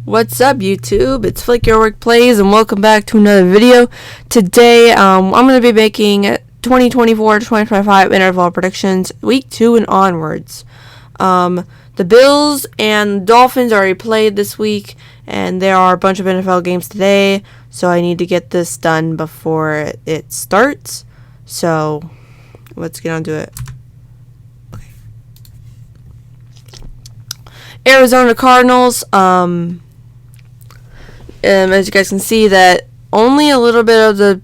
What's up, YouTube? It's Flick Your Work Plays, and welcome back to another video. Today, I'm going to be making 2024 to 2025 NFL predictions, week 2 and onwards. The Bills and Dolphins already played this week, and there are a bunch of NFL games today, so I need to get this done before it starts. So, let's get on to it. Arizona Cardinals, as you guys can see, that only a little bit of the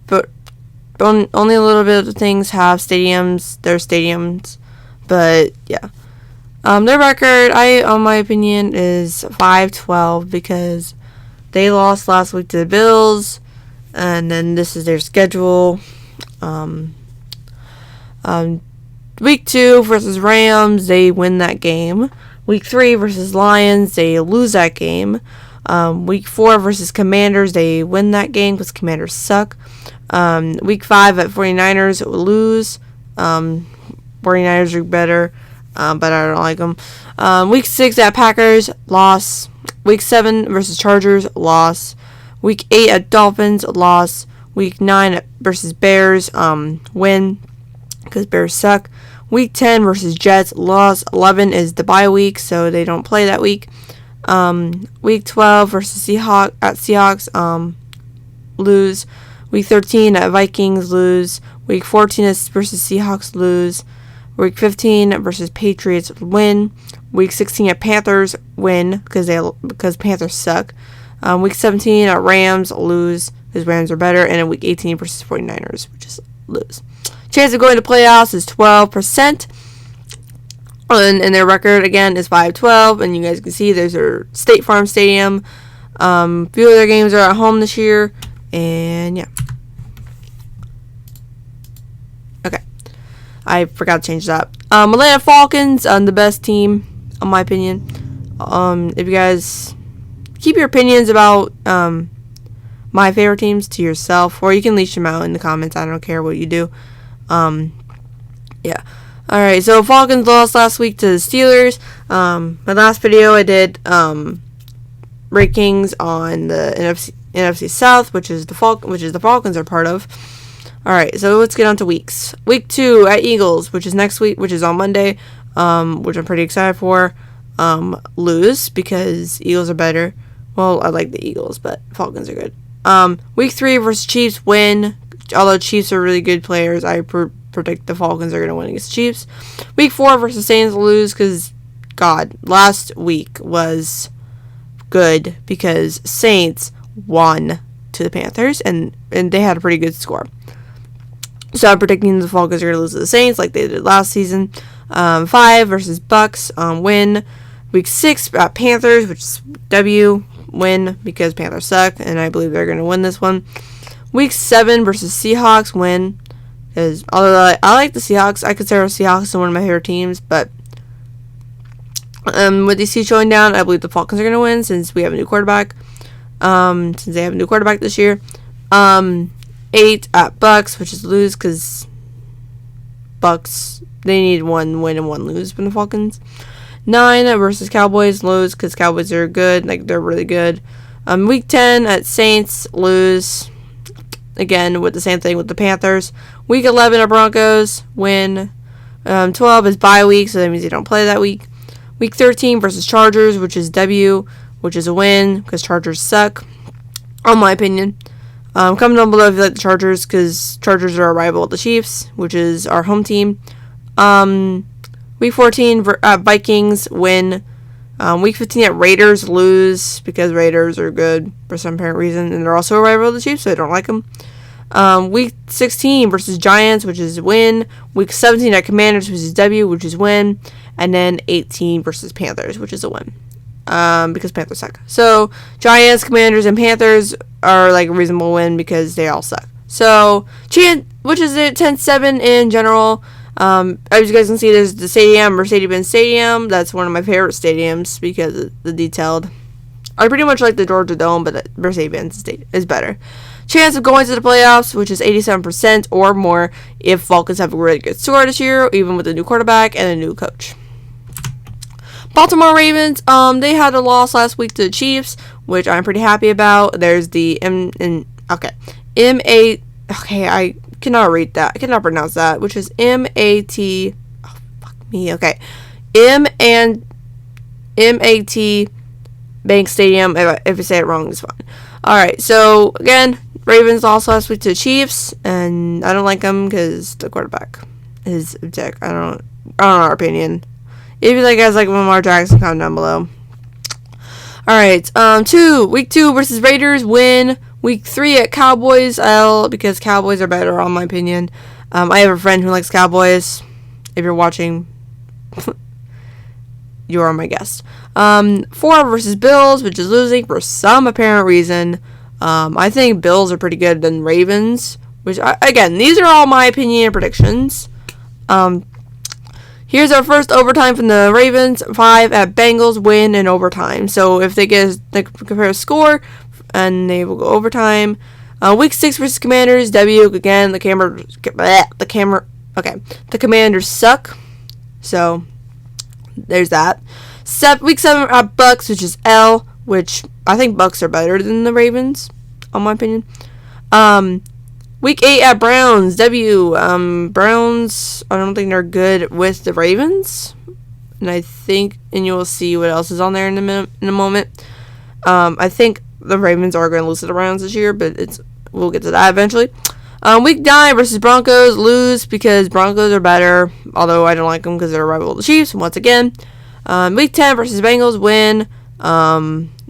things have stadiums. Their stadiums, but yeah, their record, on my opinion, is 5-12 because they lost last week to the Bills, and then this is their schedule. Week 2 versus Rams, they win that game. Week 3 versus Lions, they lose that game. Week 4 versus Commanders, they win that game because Commanders suck. Week 5 at 49ers, lose. 49ers are better, but I don't like them. Week 6 at Packers, loss. Week 7 versus Chargers, loss. Week 8 at Dolphins, loss. Week 9 versus Bears, win because Bears suck. Week 10 versus Jets, loss. 11 is the bye week, so they don't play that week. Week 12 versus Seahawks, lose. Week 13 at Vikings, lose. Week 14 is versus Seahawks, lose. Week 15 versus Patriots, win. Week 16 at Panthers, win because Panthers suck. Week 17 at Rams, lose because Rams are better. And in Week 18 versus 49ers, which is lose. Chance of going to playoffs is 12%. And their record, again, is 5-12. And you guys can see there's their State Farm Stadium. A few of their games are at home this year. And, yeah. Okay. I forgot to change that. Atlanta Falcons, the best team, in my opinion. If you guys keep your opinions about my favorite teams to yourself, or you can leash them out in the comments. I don't care what you do. Yeah. Alright, so Falcons lost last week to the Steelers. My last video I did rankings on the NFC South, which is the Falcons are part of. Alright, so let's get on to weeks. Week 2 at Eagles, which is next week, which is on Monday, which I'm pretty excited for. Lose because Eagles are better. Well, I like the Eagles, but Falcons are good. Week 3 versus Chiefs, win. Although Chiefs are really good players, I predict the Falcons are going to win against the Chiefs. Week 4 versus Saints, lose because, God, last week was good because Saints won to the Panthers, and they had a pretty good score. So I'm predicting the Falcons are going to lose to the Saints like they did last season. 5 versus Bucks, win. Week 6 at Panthers, which is W, win because Panthers suck, and I believe they're going to win this one. Week 7 versus Seahawks, win. Because although I like the Seahawks, I consider Seahawks one of my favorite teams. But with these two showing down, I believe the Falcons are going to win since we have a new quarterback. Since they have a new quarterback this year. 8 at Bucks, which is lose because Bucks, they need 1 win and 1 lose from the Falcons. 9 versus Cowboys, lose because Cowboys are good. Like, they're really good. Week 10 at Saints, lose. Again, with the same thing with the Panthers. Week 11 at Broncos, win. 12 is bye week, so that means they don't play that week. Week 13 versus Chargers, which is W, which is a win, because Chargers suck, in my opinion. Comment down below if you like the Chargers, because Chargers are a rival of the Chiefs, which is our home team. Week 14 Vikings, win. Week 15 at Raiders, lose because Raiders are good for some apparent reason, and they're also a rival of the Chiefs, so I don't like them. Week 16 versus Giants, which is win. Week 17 at Commanders, which is W, which is win. And then 18 versus Panthers, which is a win. Because Panthers suck. So, Giants, Commanders, and Panthers are like a reasonable win because they all suck. So, which is it, 10-7 in general. As you guys can see, there's the stadium, Mercedes-Benz Stadium. That's one of my favorite stadiums because of the detailed. I pretty much like the Georgia Dome, but Mercedes-Benz is better. Chance of going to the playoffs, which is 87% or more if Falcons have a really good score this year, even with a new quarterback and a new coach. Baltimore Ravens, they had a loss last week to the Chiefs, which I'm pretty happy about. There's the M-A, okay, I cannot read that. I cannot pronounce that, which is M-A-T, oh, fuck me, okay. M-A-T Bank Stadium. If I say it wrong, it's fine. Alright, so, again, Ravens lost last week to the Chiefs, and I don't like them because the quarterback is a dick. I don't know our opinion. If you like guys like Lamar Jackson, comment down below. Alright, week 2 versus Raiders, win. Week 3 at Cowboys, L, because Cowboys are better, in my opinion. I have a friend who likes Cowboys. If you're watching, you are my guest. 4 versus Bills, which is losing for some apparent reason. I think Bills are pretty good than Ravens, which, again, these are all my opinion and predictions. Here's our first overtime from the Ravens. 5 at Bengals, win in overtime. So if they compare a score, and they will go overtime. Week 6 versus Commanders, W. Again, the Commanders suck. So there's that. Week 7 at Bucks, which is L, which I think Bucks are better than the Ravens, in my opinion. Week 8 at Browns, W. Browns, I don't think they're good with the Ravens. And you will see what else is on there in a moment. I think the Ravens are going to lose to the Browns this year, but we'll get to that eventually. Week 9 versus Broncos, lose because Broncos are better, although I don't like them because they're a rival of the Chiefs, once again. Week 10 versus Bengals, win.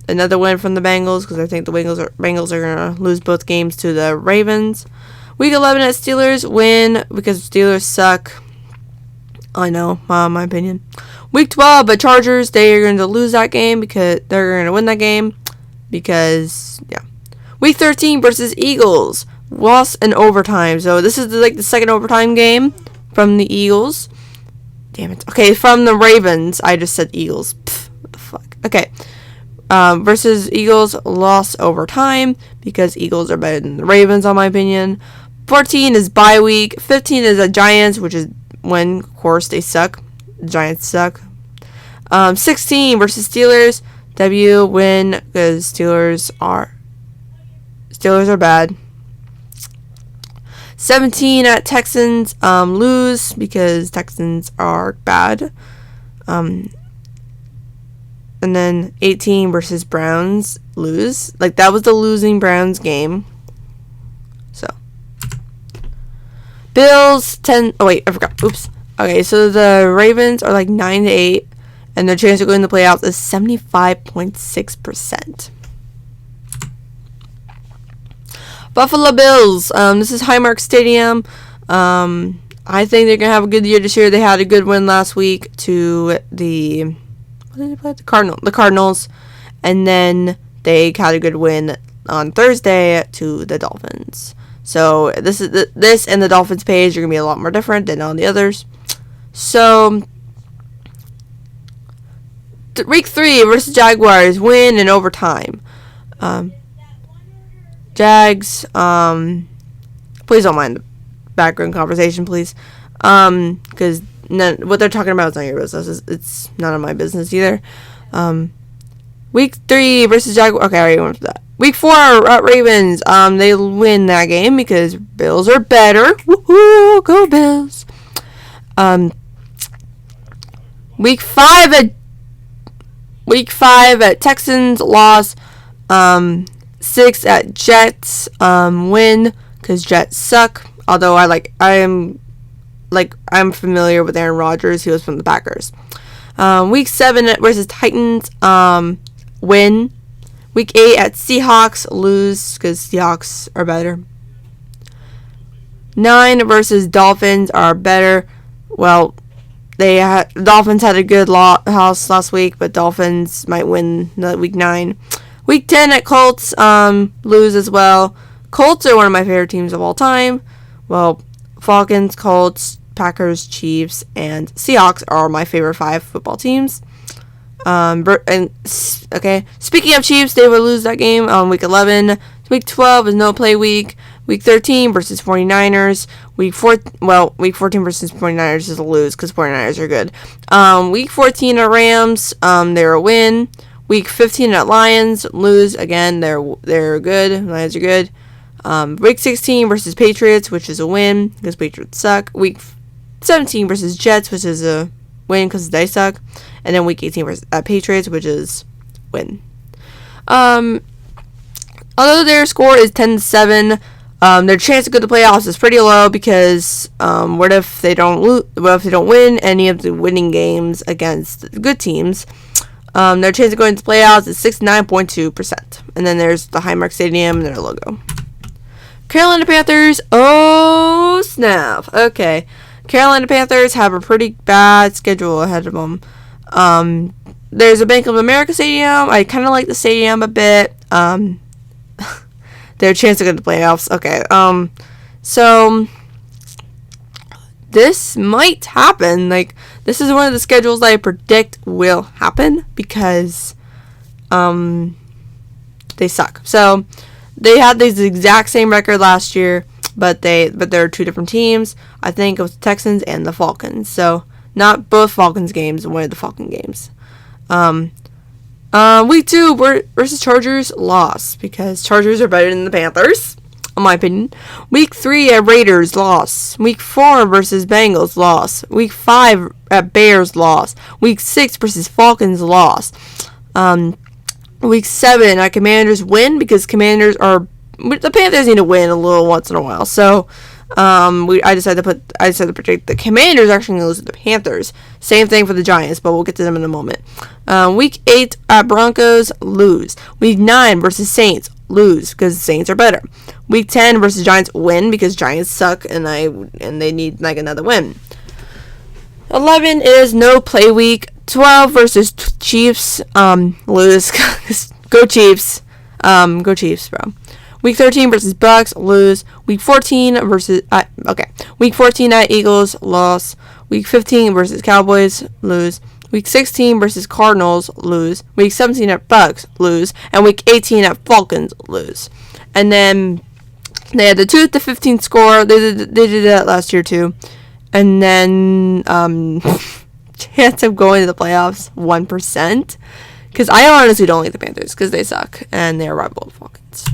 Another win from the Bengals because I think the Bengals are going to lose both games to the Ravens. Week 11 at Steelers, win because Steelers suck. I know, my opinion. Week 12 at Chargers, they are going to lose that game because they're going to win that game because, yeah. Week 13 versus Eagles, loss in overtime. So this is the second overtime game from the Eagles. Damn it. Okay, from the Ravens. I just said Eagles. Pfft, what the fuck. Okay. Versus Eagles, loss overtime because Eagles are better than the Ravens, in my opinion. 14 is bye week. 15 is the Giants, which is when, of course, they suck. The Giants suck. 16 versus Steelers. W, win because Steelers are bad. 17 at Texans, lose because Texans are bad. And then 18 versus Browns, lose. That was the losing Browns game. So. Bills, 10. Oh, wait, I forgot. Oops. Okay, so the Ravens are 9-8. And their chance of going to the playoffs is 75.6%. Buffalo Bills. This is Highmark Stadium. I think they're going to have a good year this year. They had a good win last week to the... What did they play? The Cardinals. And then they had a good win on Thursday to the Dolphins. So this and the Dolphins page are going to be a lot more different than all the others. So... Week 3 versus Jaguars, win in overtime. Jags, please don't mind the background conversation, please. Because what they're talking about is not your business. It's none of my business either. Week 3 versus Jaguars. Okay, I already went for that. Week 4 at Ravens. They win that game because Bills are better. Woohoo! Go Bills. Week 5 at Texans, loss. 6 at Jets, win because Jets suck. Although I'm familiar with Aaron Rodgers. He was from the Packers. Week 7 versus Titans, win. Week 8 at Seahawks, lose because Seahawks are better. 9 versus Dolphins are better. Well, Dolphins had a good house last week, but Dolphins might win week 9. Week 10 at Colts, lose as well. Colts are one of my favorite teams of all time. Well, Falcons, Colts, Packers, Chiefs, and Seahawks are my favorite 5 football teams. Okay, speaking of Chiefs, they will lose that game on week 11. Week 12 is no play week. Week 13 versus 49ers. Week 14 versus 49ers is a lose because 49ers are good. Week 14 at Rams, they're a win. Week 15 at Lions, lose. Again, they're good. Lions are good. Week 16 versus Patriots, which is a win because Patriots suck. Week 17 versus Jets, which is a win because they suck. And then week 18 versus Patriots, which is win. Although their score is 10-7, their chance to go to the playoffs is pretty low because what if they don't win any of the winning games against the good teams? Their chance of going to the playoffs is 69.2%. And then there's the Highmark Stadium and their logo. Carolina Panthers, oh snap. Okay. Carolina Panthers have a pretty bad schedule ahead of them. There's a Bank of America Stadium. I kind of like the stadium a bit. Their chance to get to the playoffs. Okay. So this might happen. Like, this is one of the schedules that I predict will happen because they suck. So they had this exact same record last year, but they're two different teams. I think it was the Texans and the Falcons. So not both Falcons games, one of the Falcon games. Week 2 versus Chargers, loss because Chargers are better than the Panthers, in my opinion. Week 3 at Raiders, loss. Week 4 versus Bengals, loss. Week 5 at Bears, loss. Week 6 versus Falcons, loss. Week 7 at Commanders, win because the Panthers need to win a little once in a while. So I decided to predict the Commanders actually going to lose to the Panthers. Same thing for the Giants, but we'll get to them in a moment. Week 8 at Broncos, lose. Week 9 versus Saints, lose because the Saints are better. Week 10 versus Giants, win because Giants suck and they need like another win. 11 is no play week. 12 versus Chiefs, lose. Go Chiefs. Go Chiefs, bro. Week 13 versus Bucks, lose. Week 14 Week 14 at Eagles, loss. Week 15 versus Cowboys, lose. Week 16 versus Cardinals, lose. Week 17 at Bucks, lose. And week 18 at Falcons, lose. And then they had the 2-15 score. They did that last year too. And then chance of going to the playoffs, 1%. Because I honestly don't like the Panthers because they suck and they're rival of the Falcons.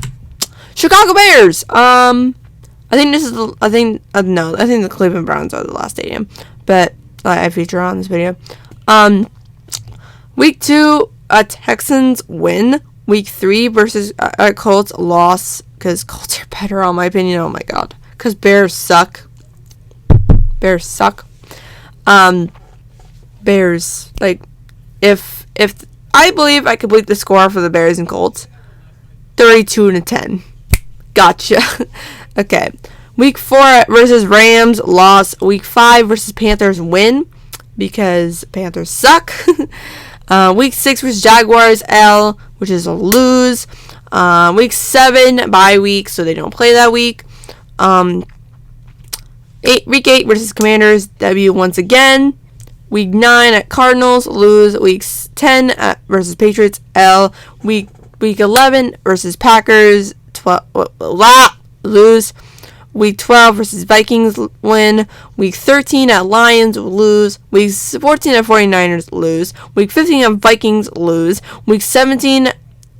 Chicago Bears. I think the Cleveland Browns are the last stadium, but I feature on this video. Week 2, Texans win. Week 3 versus Colts, loss because Colts are better, in my opinion. Oh my god, because Bears suck. Bears, like, if I believe I could beat the score for the Bears and Colts, 32-10. Gotcha. Okay. Week 4 versus Rams, loss. Week 5 versus Panthers, win because Panthers suck. Week 6 versus Jaguars, L, which is a lose. Week 7, bye week, so they don't play that week. Week 8 versus Commanders, W once again. Week 9 at Cardinals, lose. Week 10 versus Patriots, L. Week 11 versus Packers, lose. Week 12 versus Vikings, win. Week 13 at Lions, lose. Week 14 at 49ers, lose. Week 15 at Vikings, lose. Week 17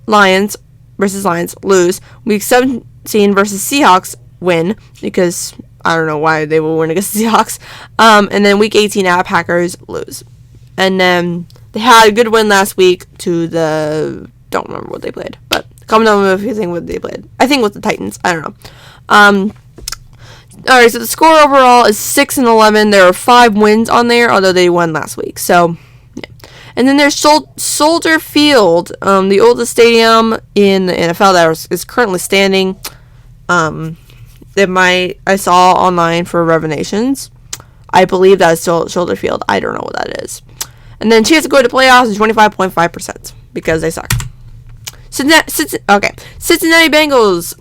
Lions versus Lions, lose. Week 17 versus Seahawks, win because I don't know why they will win against the Seahawks. And then week 18 at Packers, lose. And then they had a good win last week to don't remember what they played, but comment down below if you think what they played. I think it was the Titans. I don't know. Alright, so the score overall is 6-11. There are 5 wins on there, although they won last week. So, yeah. And then there's Soldier Field, the oldest stadium in the NFL that is currently standing. I saw online for revelations. I believe that is still Soldier Field. I don't know what that is. And then chance to go to playoffs is 25.5% because they suck. Cincinnati Bengals.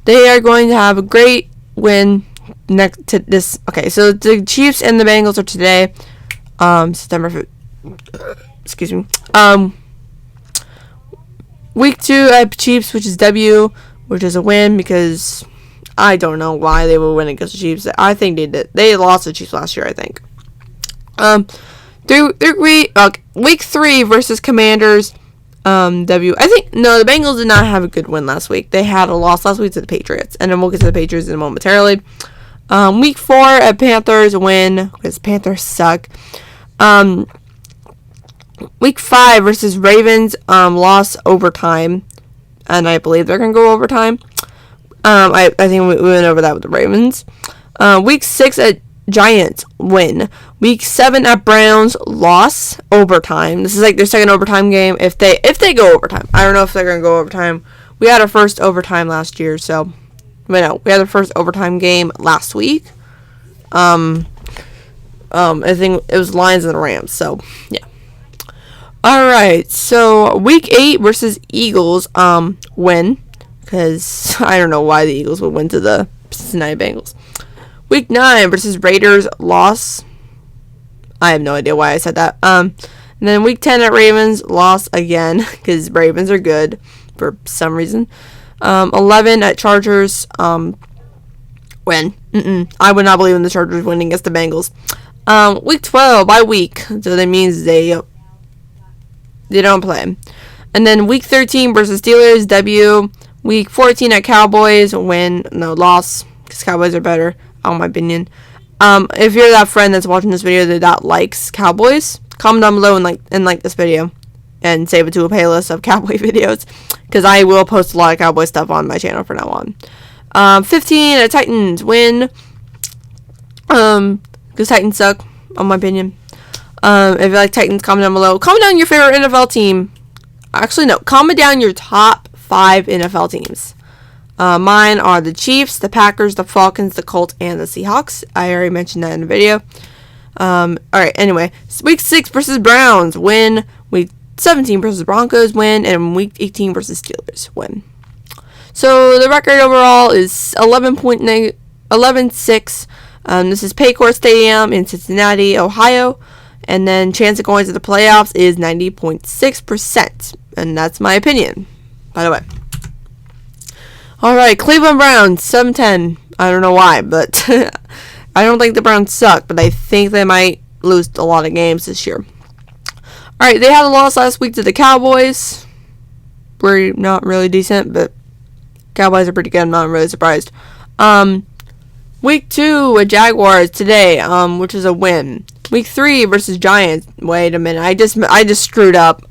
They are going to have a great win next to this. Okay, so the Chiefs and the Bengals are today, September 5th. Excuse me. Week 2 at Chiefs, which is W, which is a win because I don't know why they would win against the Chiefs. I think they did. They lost the Chiefs last year, I think. Week 3 versus Commanders. W. I think no, the Bengals did not have a good win last week. They had a loss last week to the Patriots, and then we'll get to the Patriots in momentarily. Week 4 at Panthers win because Panthers suck. Week 5 versus Ravens lost overtime, and I believe they're gonna go overtime. I think we went over that with the Ravens. Week 6 at Giants win. Week 7 at Browns loss overtime. This is like their second overtime game. If they go overtime, I don't know if they're gonna go overtime. We had our first overtime last year, so we had our first overtime game last week. I think it was Lions and the Rams. So yeah. All right. So week 8 versus Eagles win because I don't know why the Eagles would win to the Cincinnati Bengals. Week 9 versus Raiders loss. I have no idea why I said that. And then week 10 at Ravens loss again because Ravens are good for some reason. 11 at Chargers win. I would not believe in the Chargers winning against the Bengals. Week 12 by week, so that means they don't play. And then week 13 versus Steelers W. Week 14 at Cowboys win, no loss because Cowboys are better. In my opinion. If you're that friend that's watching this video that likes Cowboys, comment down below and like this video and save it to a playlist of Cowboy videos because I will post a lot of Cowboy stuff on my channel from now on. 15 at Titans win because Titans suck in my opinion. If you like Titans, comment down below. Comment down your favorite NFL team. Actually no, comment down your top 5 NFL teams. Mine are the Chiefs, the Packers, the Falcons, the Colts, and the Seahawks. I already mentioned that in the video. Alright, anyway. Week 6 versus Browns, win. Week 17 versus Broncos, win. And week 18 versus Steelers, win. So, the record overall is 11-6. This is Paycor Stadium in Cincinnati, Ohio. And then chance of going to the playoffs is 90.6%. And that's my opinion, by the way. Alright, Cleveland Browns, 7-10. I don't know why, but I don't think the Browns suck, but I think they might lose a lot of games this year. Alright, they had a loss last week to the Cowboys. We're not really decent, but Cowboys are pretty good. I'm not really surprised. Week 2 with Jaguars today, which is a win. Week 3 versus Giants. Wait a minute, I just screwed up.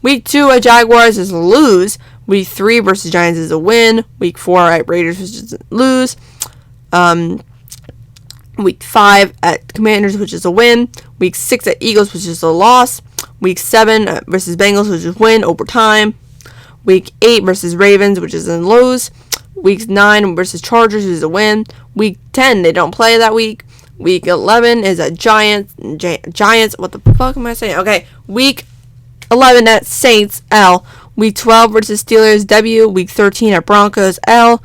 Week 2 at Jaguars is a lose. Week 3 versus Giants is a win. Week 4 at Raiders is a lose. Week 5 at Commanders, which is a win. Week 6 at Eagles, which is a loss. Week 7 versus Bengals, which is a win, overtime. Week 8 versus Ravens, which is a lose. Week 9 versus Chargers is a win. Week 10, they don't play that week. Week 11 is at Giants. What the fuck am I saying? Okay, week 11 at Saints, L. Week 12 versus Steelers, W. Week 13 at Broncos, L.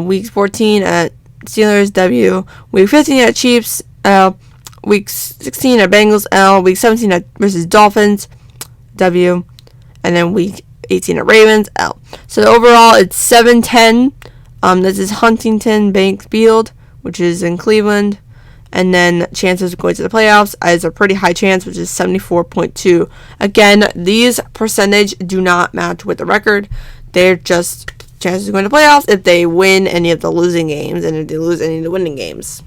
Week 14 at Steelers, W. Week 15 at Chiefs, L. Week 16 at Bengals, L. Week 17 at versus Dolphins, W. And then week 18 at Ravens, L. So overall, it's 7-10. This is Huntington Bank Field, which is in Cleveland. And then chances of going to the playoffs is a pretty high chance, which is 74.2. Again, these percentage do not match with the record. They're just chances of going to playoffs if they win any of the losing games and if they lose any of the winning games.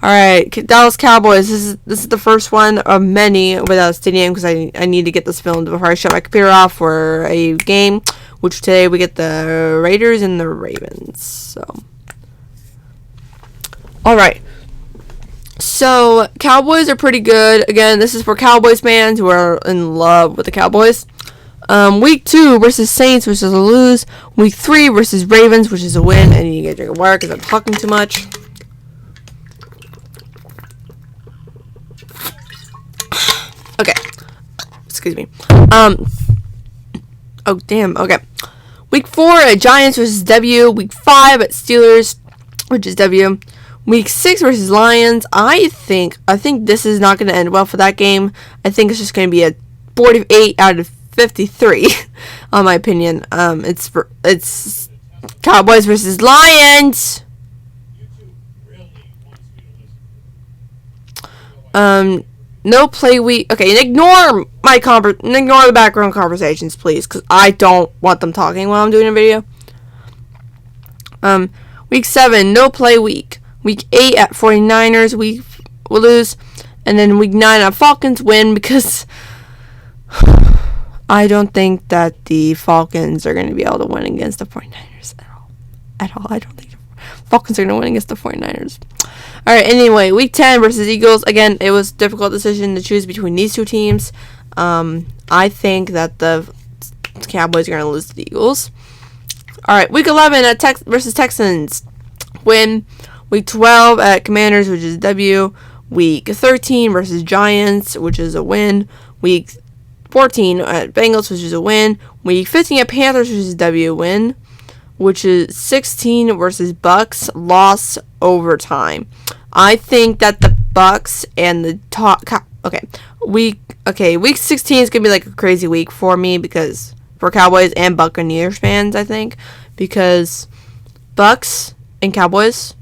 Alright, Dallas Cowboys. This is the first one of many without a stadium because I need to get this filmed before I shut my computer off for a game, which today we get the Raiders and the Ravens. So, alright. So, Cowboys are pretty good. Again, this is for Cowboys fans who are in love with the Cowboys. Week 2 versus Saints, which is a lose. Week 3 versus Ravens, which is a win. And you get a drink of water because I'm talking too much. Okay. Excuse me. Oh, damn. Okay. Week 4 at Giants versus W. Week 5 at Steelers, which is W. Week 6 versus Lions. I think this is not going to end well for that game. I think it's just going to be a 48 out of 53, on my opinion. It's Cowboys versus Lions. No play week. Okay, and ignore the background conversations, please, because I don't want them talking while I'm doing a video. Week 7, no play week. Week 8 at 49ers, we will lose. And then week 9 at Falcons win, because I don't think that the Falcons are going to be able to win against the 49ers at all. I don't think the Falcons are going to win against the 49ers. Alright, anyway, week 10 versus Eagles. Again, it was a difficult decision to choose between these two teams. I think that the Cowboys are going to lose to the Eagles. Alright, week 11 at versus Texans. Win. Week 12 at Commanders, which is a W. Week 13 versus Giants, which is a win. Week 14 at Bengals, which is a win. Week 15 at Panthers, which is a W win. Which is 16 versus Bucks, loss overtime. I think that the Bucks and the week 16 is gonna be like a crazy week for me, because for Cowboys and Buccaneers fans, I think, because Bucks and Cowboys.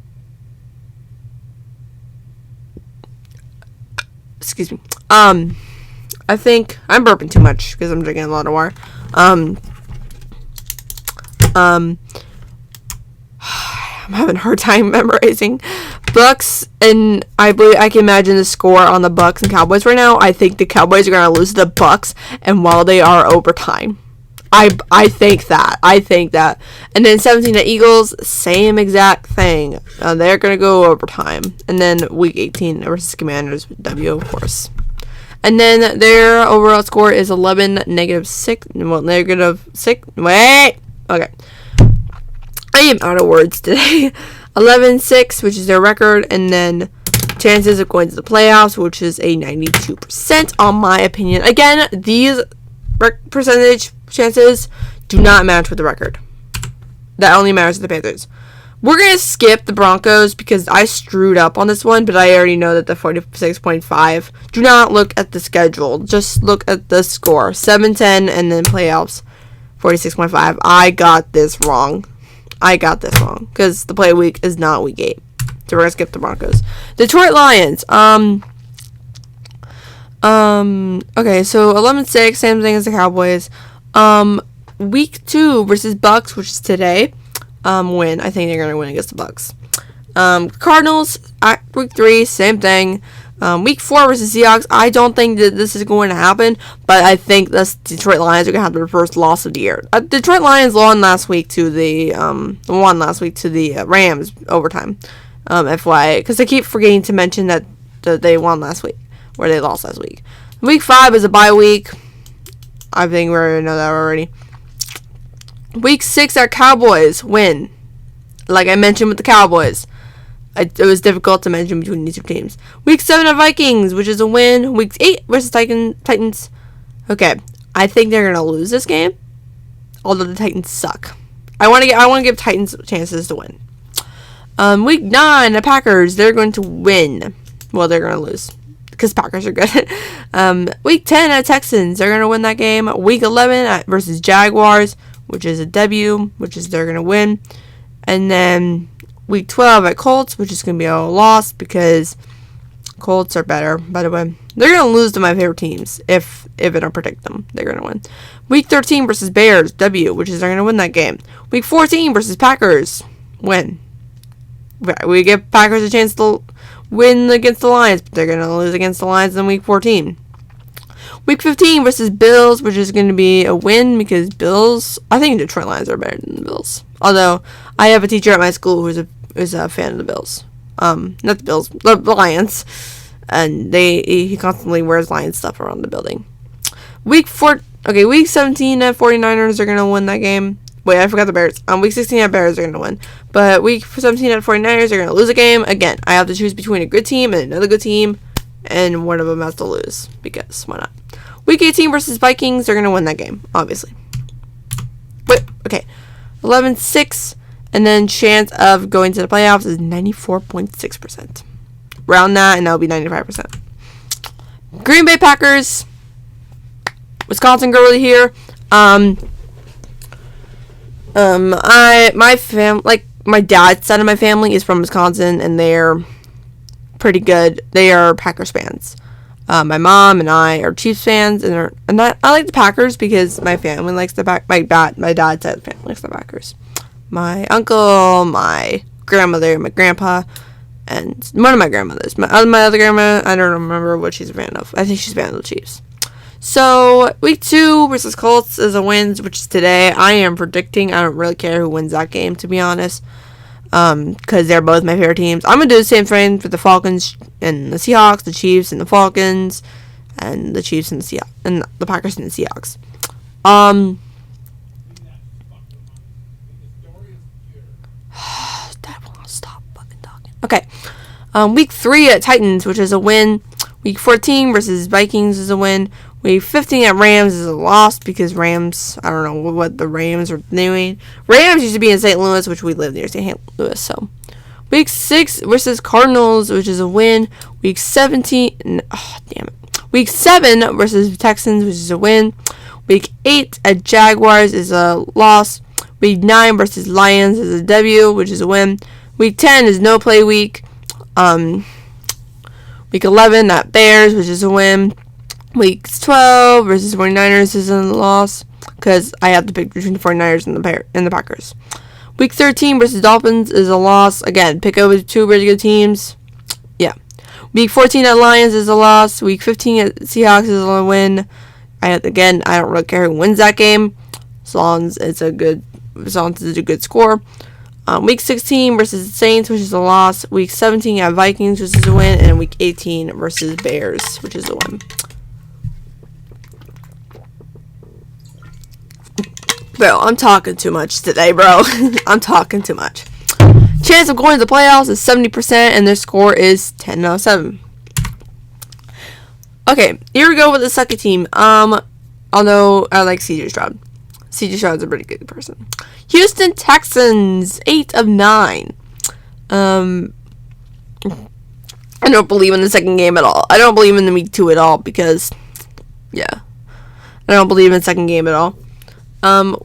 Excuse me. I think I'm burping too much because I'm drinking a lot of water. I'm having a hard time memorizing Bucks, and I believe I can imagine the score on the Bucks and Cowboys right now. I think the Cowboys are gonna lose to the Bucks, and while they are overtime, I think that. And then 17 to Eagles, same exact thing. They're gonna go overtime, and then week 18 versus Commanders, W of course. And then their overall score is 11 -6. Well, -6. Wait. Okay. I am out of words today. 11-6, which is their record, and then chances of going to the playoffs, which is a 92% on my opinion. Again, these percentage chances do not match with the record. That only matters to the Panthers. We're going to skip the Broncos because I screwed up on this one, but I already know that the 46.5. Do not look at the schedule. Just look at the score. 7-10 and then playoffs. 46.5. I got this wrong because the play week is not week 8. So we're going to skip the Broncos. Detroit Lions. Okay, so 11-6, same thing as the Cowboys. Week 2 versus Bucks, which is today. Win. I think they're going to win against the Bucks. Cardinals, week 3, same thing. Week 4 versus Seahawks, I don't think that this is going to happen, but I think the Detroit Lions are going to have their first loss of the year. Detroit Lions won last week to the Rams overtime. FYI, because I keep forgetting to mention that they won last week, where they lost last week. Week 5 is a bye week. I think we already know that already. Week 6, our Cowboys win. Like I mentioned with the Cowboys. It was difficult to mention between these two teams. Week 7 of Vikings, which is a win. Week 8 versus Titans. Okay, I think they're gonna lose this game, although the Titans suck. I want to give Titans chances to win. Week 9, the Packers, they're going to win. Well, they're gonna lose because Packers are good. Week 10 at Texans, they're gonna win that game. Week 11 versus Jaguars, which is a W, which is they're gonna win, and then Week 12 at Colts, which is going to be a loss because Colts are better, by the way. They're going to lose to my favorite teams if I don't predict them. They're going to win. Week 13 versus Bears, W, which is they're going to win that game. Week 14 versus Packers, win. We give Packers a chance to win against the Lions, but they're going to lose against the Lions in Week 14. Week 15 versus Bills, which is going to be a win because Bills, I think Detroit Lions are better than the Bills. Although, I have a teacher at my school who's a fan of the Bills. Not the Bills, the Lions. And he constantly wears Lions stuff around the building. Week 17 at 49ers are going to win that game. Wait, I forgot the Bears. Week 16 at Bears are going to win. But week 17 at 49ers are going to lose a game. Again, I have to choose between a good team and another good team. And one of them has to lose. Because, why not? Week 18 versus Vikings, they're going to win that game, obviously. Wait, okay. 11-6. And then chance of going to the playoffs is 94.6%. Round that, and that'll be 95%. Green Bay Packers. Wisconsin girly here. My dad's side of my family is from Wisconsin, and they're pretty good. They are Packers fans. My mom and I are Chiefs fans, and I like the Packers because my family likes the my dad's side of the family likes the Packers. My uncle, my grandmother, my grandpa, and one of my grandmothers. My other grandma, I don't remember what she's a fan of. I think she's a fan of the Chiefs. So, week 2 versus Colts is a win, which is today. I am predicting. I don't really care who wins that game, to be honest. Because they're both my favorite teams. I'm going to do the same thing for the Falcons and the Seahawks, the Chiefs and the Falcons, and the Chiefs and the Seahawks, and the Packers and the Seahawks. Dad won't stop fucking talking. Okay. Week 3 at Titans, which is a win. Week 14 versus Vikings is a win. Week 15 at Rams is a loss because Rams, I don't know what the Rams are doing. Rams used to be in St. Louis, which we live near St. Louis, so. Week 6 versus Cardinals, which is a win. Week 17, Week 7 versus Texans, which is a win. Week 8 at Jaguars is a loss. Week 9 versus Lions is a W, which is a win. Week 10 is no play week. Week 11 at Bears, which is a win. Week 12 versus 49ers is a loss because I have to pick between the 49ers and the Packers. Week 13 versus Dolphins is a loss. Again, pick over 2 really good teams. Yeah. Week 14 at Lions is a loss. Week 15 at Seahawks is a win. I don't really care who wins that game as long as it's a good score. Week 16 versus Saints, which is a loss. Week 17 at Vikings, which is a win. And Week 18 versus Bears, which is a win. Bro, I'm talking too much today, bro. I'm talking too much. Chance of going to the playoffs is 70%, and their score is 10-7. Okay, here we go with the second team. Although I like CJ Stroud. CJ Stroud's a pretty good person. Houston Texans, 8 of 9. I don't believe in the second game at all. I don't believe in the week 2 at all because, yeah. I don't believe in the second game at all.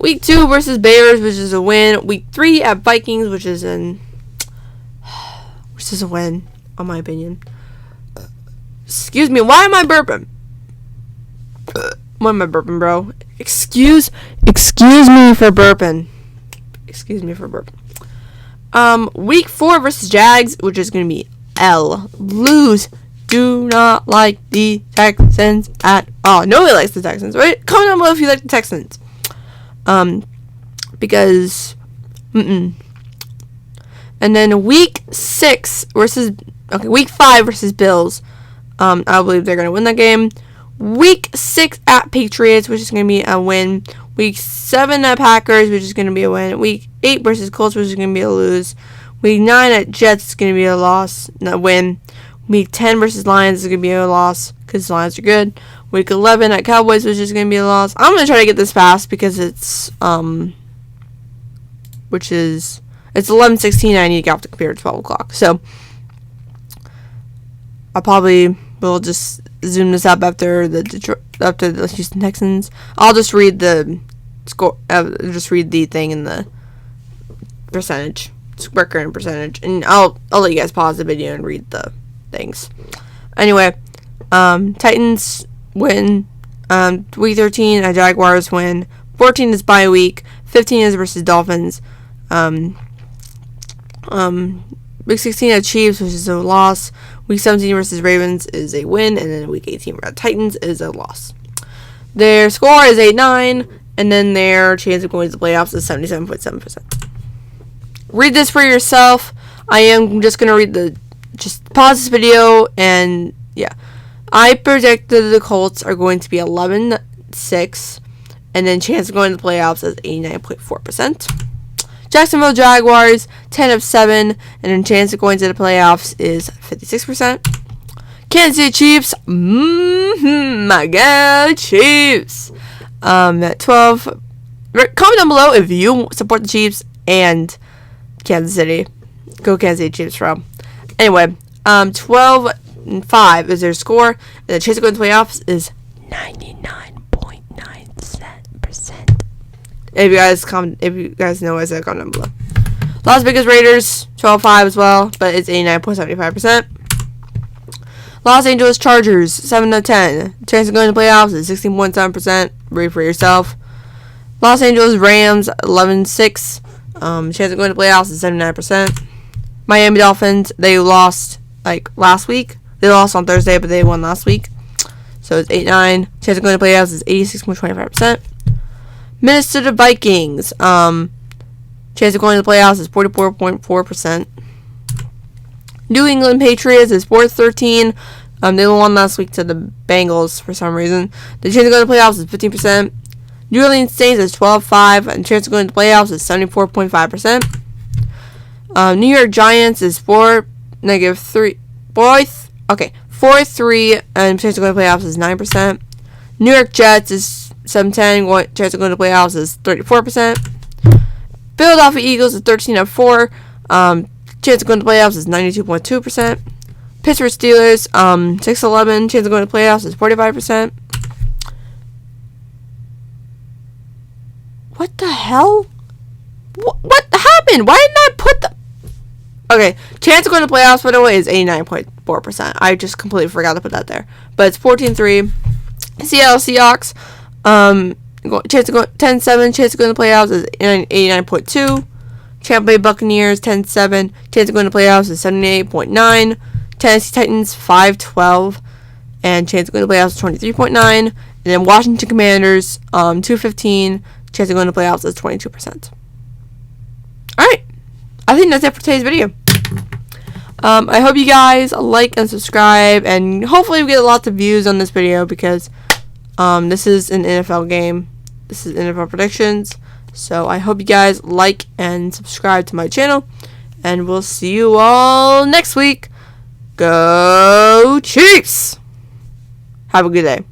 Week 2 versus Bears, which is a win. Week 3 at Vikings, which is a win, in my opinion. Excuse me, why am I burping? Why am I burping, bro? Excuse me for burping. Week 4 versus Jags, which is going to be L. Lose. Do not like the Texans at all. Nobody likes the Texans, right? Comment down below if you like the Texans. Because, And then week 5 versus Bills. I believe they're going to win that game. Week 6 at Patriots, which is going to be a win. Week 7 at Packers, which is going to be a win. Week 8 versus Colts, which is going to be a lose. Week 9 at Jets is going to be a loss, not a win. Week 10 versus Lions is going to be a loss because the Lions are good. Week 11 at Cowboys, which is going to be a loss. I'm going to try to get this fast because it's 11:16. I need to get off the computer at 12 o'clock. So I probably will just zoom this up after the Houston Texans. I'll just read the score. Just read the thing in the percentage, record and percentage, and I'll let you guys pause the video and read the things. Anyway, Titans win. Week 13 at Jaguars win. 14 is bye week. 15 is versus Dolphins. Week 16 at Chiefs, which is a loss. Week 17 versus Ravens is a win, and then Week 18 at Titans is a loss. Their score is 8-9, and then their chance of going to the playoffs is 77.7%. Read this for yourself. I am just gonna just pause this video, and yeah. I predicted the Colts are going to be 11-6, and then chance of going to the playoffs is 89.4%. Jacksonville Jaguars, 10 of 7, and then chance of going to the playoffs is 56%. Kansas City Chiefs, my God, Chiefs. At 12. Comment down below if you support the Chiefs and Kansas City. Go Kansas City Chiefs, bro. Anyway, 12-5 is their score, and the chance of going to the playoffs is 99.9%. If you guys know what I said, comment down below. Las Vegas Raiders 12-5 as well, but it's 89.75%. Los Angeles Chargers 7-10. Chance of going to playoffs is 16.7%. Read for yourself. Los Angeles Rams 11-6. Chance of going to playoffs is 79%. Miami Dolphins, they lost last week. They lost on Thursday, but they won last week. So it's 8-9. Chance of going to playoffs is 86.25%. Minnesota Vikings. Chance of going to the playoffs is 44.4%. New England Patriots is 4-13. They won last week to the Bengals for some reason. The chance of going to the playoffs is 15%. New Orleans Saints is 12-5. And chance of going to the playoffs is 74.5%. New York Giants is 4-3. Okay, 4-3. And chance of going to the playoffs is 9%. New York Jets is 7-10. Chance of going to the playoffs is 34%. Philadelphia Eagles is 13-4. Chance of going to playoffs is 92.2%. Pittsburgh Steelers 6-11. Chance of going to playoffs is 45%. What the hell? What happened? Why didn't I put the... Okay, chance of going to playoffs, by the way, is 89.4%. I just completely forgot to put that there. But it's 14-3. Seattle Seahawks chance of going 10-7. Chance of going to playoffs is 89.2. Tampa Bay Buccaneers 10-7. Chance of going to playoffs is 78.9. Tennessee Titans 5-12. And chance of going to playoffs is 23.9. And then Washington Commanders 2-15. Chance of going to playoffs is 22%. Alright. I think that's it for today's video. I hope you guys like and subscribe, and hopefully we get lots of views on this video, because this is an NFL game. This is NFL predictions. So I hope you guys like and subscribe to my channel, and we'll see you all next week. Go Chiefs! Have a good day.